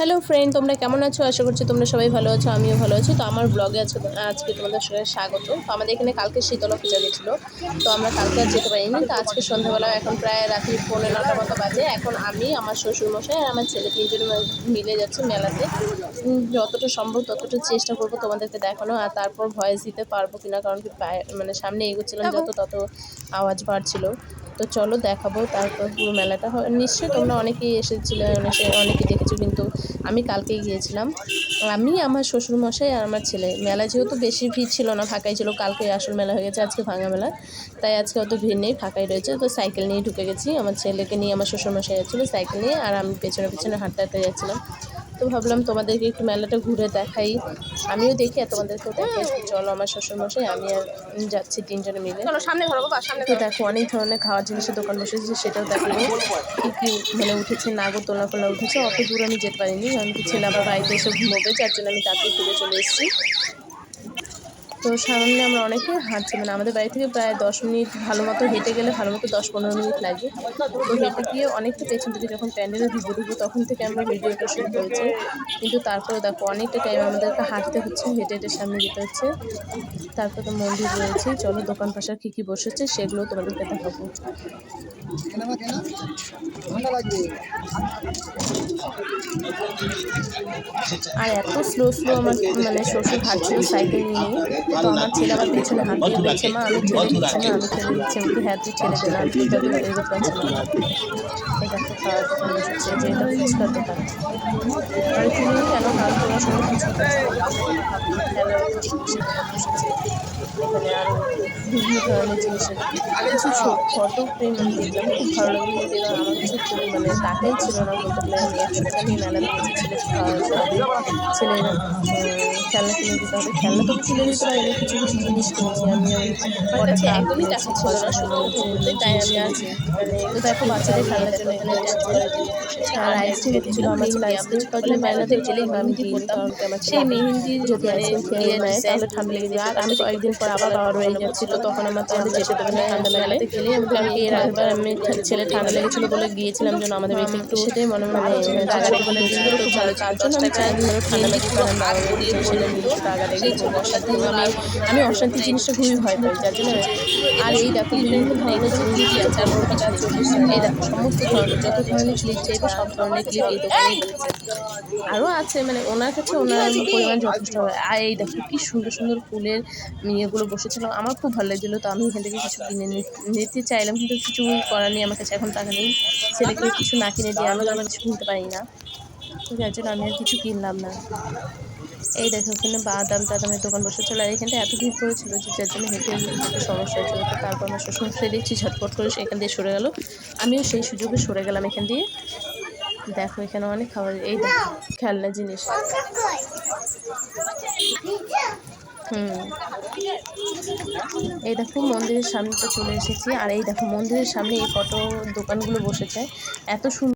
Hello friend, তোমরা কেমন আছো? আশা করছি তোমরা সবাই ভালো আছো, আমিও ভালো আছি। তো আমার ব্লগে আজকে তোমাদের সঙ্গে স্বাগত। তো আমাদের এখানে কালকে শীতলা পূজা গেছিলো, তো আমরা কালকে আর যেতে পারিনি। তো আজকে সন্ধ্যাবেলা এখন প্রায় রাত্রি 9:45 মতো বাজে। এখন আমি, আমার শ্বশুরমশাই আর আমার ছেলে তিনজনে মিলে যাচ্ছি মেলাতে। যতটা সম্ভব ততটা চেষ্টা করবো তোমাদেরকে দেখানো, আর তারপর ভয়েস দিতে পারবো কিনা, কারণ কি মানে সামনে এগোচ্ছিলাম তত আওয়াজ বাড়ছিল। তো চলো দেখাবো তারপর পুরো মেলাটা। নিশ্চয়ই তোমরা অনেকেই এসেছিলে, অনেকেই দেখেছো, কিন্তু আমি কালকেই গিয়েছিলাম। আমি, আমার শ্বশুরমশাই আর আমার ছেলে। মেলা যেহেতু বেশি ভিড় ছিল না, ফাঁকাই ছিল। কালকে আসল মেলা হয়ে গেছে, আজকে ভাঙা মেলা, তাই আজকে অত ভিড় নেই, ফাঁকাই রয়েছে। তো সাইকেল নিয়ে ঢুকে গেছি, আমার ছেলেকে নিয়ে আমার শ্বশুরমশাই যাচ্ছিলো সাইকেল নিয়ে, আর আমি পেছনে পেছনে হাঁটতে হাঁটতে যাচ্ছিলাম। তো ভাবলাম তোমাদেরকে একটু মেলাটা ঘুরে দেখাই, আমিও দেখি আর তোমাদেরকেও দেখাই। চলো, আমার শ্বশুরমশাই আমি আর যাচ্ছি তিনজনে মিলে। সামনে ঘর বাবা, সামনে। তো দেখো অনেক ধরনের খাওয়ার জিনিসের দোকান বসেছে, সেটাও দেখাবো। কী মানে উঠেছে, নাগরদোলনা ফোলনা উঠেছে। অত দূর আমি যেতে পারিনি, কারণ কি ছেলে আবার বাড়িতে এসে ঘুমোবে, যার জন্য আমি তাড়াতাড়ি ফিরে চলে এসেছি। তো সামনে আমরা অনেকে হাঁটছি, মানে আমাদের বাড়ি থেকে প্রায় 10 মিনিট, ভালো মতো হেঁটে গেলে ভালো মতো 10-15 মিনিট লাগবে। তো হেঁটে গিয়ে অনেকটা পেছন থেকে যখন প্যান্ডেলে ঢুকবো তখন থেকে আমরা ভিডিওটা শুরু করেছি। কিন্তু তারপরেও দেখো অনেকটা টাইম আমাদেরকে হাঁটতে হচ্ছে, হেঁটে হেঁটে সামনে যেতে হচ্ছে। তারপর তো মন্দির রয়েছে। চলো দোকান পাশার কী বসেছে সেগুলো তোমাদেরকে দেখাবো। আর এত স্লো আমার মানে শ্বশুর হাঁটছিল সাইকেল নিয়ে। তো আমার ছেলে আবার পেছনে হাত দিয়ে বলছে, মা আমি ঠেলে দিচ্ছি, মা আমি ঠেলে দিচ্ছি। আমি কি হ্যাঁ তুই ঠেলে দে, না তুই হয়তো এগোতে পারছি না। তো দেখো খাওয়ার দোকান বসেছে, যে এটা ফুচকার দোকান। আর তুমি কেন, কারণ তোমার সঙ্গে ফুচকা খাচ্ছি, খেলার সেখানে বসেছে। এখানে আরও বিভিন্ন ধরনের জিনিসের কিছু ফটো ফ্রেম আমি দেখলাম, খুব ভালো লাগলো। কিন্তু এবার আমার কাছে খুব মানে টাকাই ছিল না বলতে গেলে। আমি 100 টাকা নিয়ে মেলা দেখেছি, ছেলেকে খাবে, ছেলের খেলনা কিনে দিতে হবে। খেলনা তো কিনে দিতে পারিনি, কিছু কিছু জিনিস কিনেছি আমি। আমার কাছে একদমই টাকা ছিল না সত্যি কথা বলতে, তাই আমি আর মানে তো দেখো বাচ্চাদের খেলনার জন্য এখানে ডান্স করার জিনিস বসেছে। আর আইসক্রিম ছিল, আমার ছেলে আইসক্রিম খাওয়ার জন্য মেলাতে গেলেই আমি দিইনি, কারণ কি আমার সেই মেহেন্দির যদি আইসক্রিম খেয়ে নেয় তাহলে ঠান্ডা লেগে যায়। আর আমি কয়েকদিন পর আবার বাবার বাড়ি যাচ্ছি, তো তখন আমার ছেলে যেতে দেবে না ঠান্ডা লাগলে। কারণ কি এর আগেরবার আমি ছেলে ঠান্ডা লেগেছিলো বলে গিয়েছিলাম যেন আমাদের বাড়িতে, একটু সেটাই মনে মানে রাগারাগি বলে দিয়েছিল। খুব ভালো, তার জন্য আমি চাইনি যেন ঠান্ডা লাগে, কারণ বাবার বাড়ি সেটা নিয়ে একটু রাগারাগি খুব অশান্তি। আমি অশান্তি জিনিসটা খুবই ভয় পাই, যার জন্য। আর এই দেখো বিভিন্ন ধরনের জিনিস আছে, আর কিছু এই দেখো সমস্ত ধরনের যত ধরনের ক্লিপ চাইবে সব ধরনের ক্লিপ এই দোকানেই রয়েছে। আরও আছে, মানে ওনার কাছে ওনার পরিমাণ যথেষ্ট হয়। আর এই দেখো কি সুন্দর সুন্দর ফুলের ইয়েগুলো বসেছিল, আমার খুব ভালো লাগছিলো। তো আমি এখান থেকে কিছু কিনে নিতে চাইলাম, কিন্তু কিছু করার নেই, আমার কাছে এখন টাকা নেই। ছেলেকে কিছু না কিনে দিয়ে আমি কিছু কিনতে পারি না, তো যার জন্য আমি আর কিছু কিনলাম না। এই দেখো ওখানে বাদামের দোকান বসেছিল, আর এখানটা এত ভিড় করেছিল যে যার জন্য হেঁটে যেতে সমস্যা হচ্ছিলো। তো তারপর আমার শ্বশুরমশাই দেখছি ঝটপট করে সেখান দিয়ে সরে গেল, আমিও সেই সুযোগে সরে গেলাম এখান দিয়ে। দেখো এখানে অনেক খাবার, এই দেখো খেলনা জিনিস। এই দেখো মন্দিরের সামনেটা চলে এসেছি, আর এই দেখো মন্দিরের সামনে এই ফটো দোকানগুলো বসেছে, এত সুন্দর।